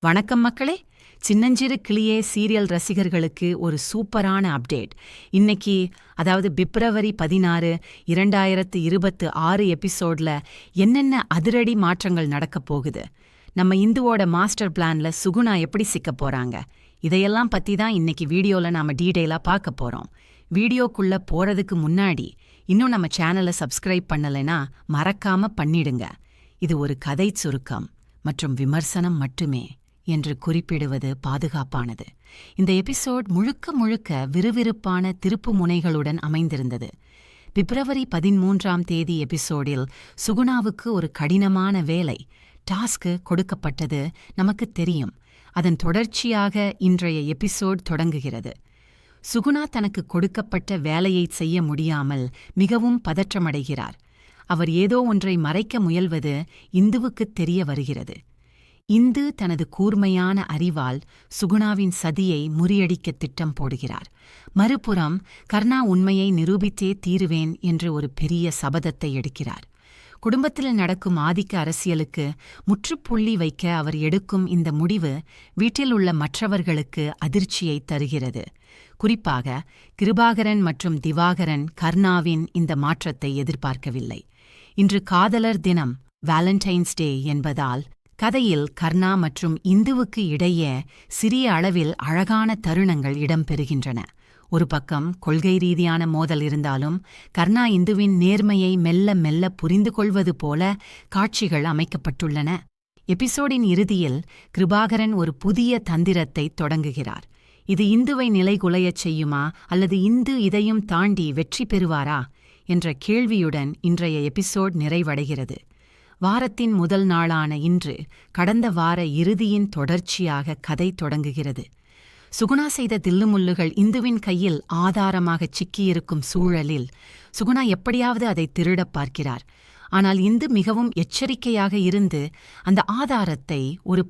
வணக்கம் மக்களே. சின்னஞ்சிறு கிளியே சீரியல் ரசிகர்களுக்கு ஒரு சூப்பரான அப்டேட். இன்னைக்கு, அதாவது பிப்ரவரி 16, 2026 எபிசோட்ல என்னென்ன அதிரடி மாற்றங்கள் நடக்கப் போகுது, நம்ம இந்துவோட மாஸ்டர் பிளான்ல சுகுணா எப்படி சிக்க போறாங்க, இதையெல்லாம் பத்தி தான் இன்னைக்கு வீடியோல நாம டீடைலா பார்க்க போறோம். வீடியோக்குள்ள போறதுக்கு முன்னாடி இன்னும் நம்ம சேனலை சப்ஸ்கிரைப் பண்ணலைன்னா மறக்காம பண்ணிடுங்க. இது ஒரு கதை சுருக்கம் மற்றும் விமர்சனம் மட்டுமே என்று குறிப்பிடுவது பாதுகாப்பானது. இந்த எபிசோட் முழுக்க முழுக்க விறுவிறுப்பான திருப்பு முனைகளுடன் அமைந்திருந்தது. பிப்ரவரி 13 எபிசோடில் சுகுணாவுக்கு ஒரு கடினமான வேலை, டாஸ்க் கொடுக்கப்பட்டது நமக்கு தெரியும். அதன் தொடர்ச்சியாக இன்றைய எபிசோட் தொடங்குகிறது. சுகுணா தனக்கு கொடுக்கப்பட்ட வேலையை செய்ய முடியாமல் மிகவும் பதற்றமடைகிறார். அவர் ஏதோ ஒன்றை மறைக்க முயல்வது இந்துவுக்குத் தெரிய வருகிறது. இந்து தனது கூர்மையான அறிவால் சுகுணாவின் சதியை முறியடிக்க திட்டம் போடுகிறார். மறுபுறம் கர்ணா உண்மையை நிரூபித்தே தீருவேன் என்று ஒரு பெரிய சபதத்தை எடுக்கிறார். குடும்பத்தில் நடக்கும் ஆதிக்க அரசியலுக்கு முற்றுப்புள்ளி வைக்க அவர் எடுக்கும் இந்த முடிவு வீட்டில் உள்ள மற்றவர்களுக்கு அதிர்ச்சியை தருகிறது. குறிப்பாக கிருபாகரன் மற்றும் திவாகரன் கர்ணாவின் இந்த மாற்றத்தை எதிர்பார்க்கவில்லை. இன்று காதலர் தினம், வேலண்டைன்ஸ் டே என்பதால் கதையில் கர்ணா மற்றும் இந்துவுக்கு இடையே சிறிய அளவில் அழகான தருணங்கள் இடம்பெறுகின்றன. ஒரு பக்கம் கொள்கை ரீதியான மோதல் இருந்தாலும் கர்ணா இந்துவின் நேர்மையை மெல்ல மெல்ல புரிந்து கொள்வது போல காட்சிகள் அமைக்கப்பட்டுள்ளன. எபிசோடின் இறுதியில் கிருபாகரன் ஒரு புதிய தந்திரத்தை தொடங்குகிறார். இது இந்துவை நிலைகுலையச் செய்யுமா அல்லது இந்து இதையும் தாண்டி வெற்றி பெறுவாரா என்ற கேள்வியுடன் இன்றைய எபிசோட் நிறைவடைகிறது. வாரத்தின் முதல் நாளான இன்று கடந்த வார இறுதியின் தொடர்ச்சியாக கதை தொடங்குகிறது. சுகுணா செய்த தில்லுமுல்லுகள் இந்துவின் கையில் ஆதாரமாகச் சிக்கியிருக்கும் சூழலில் சுகுணா எப்படியாவது அதை திருடப் பார்க்கிறார். ஆனால் இந்து மிகவும் எச்சரிக்கையாக இருந்து அந்த ஆதாரத்தை ஒரு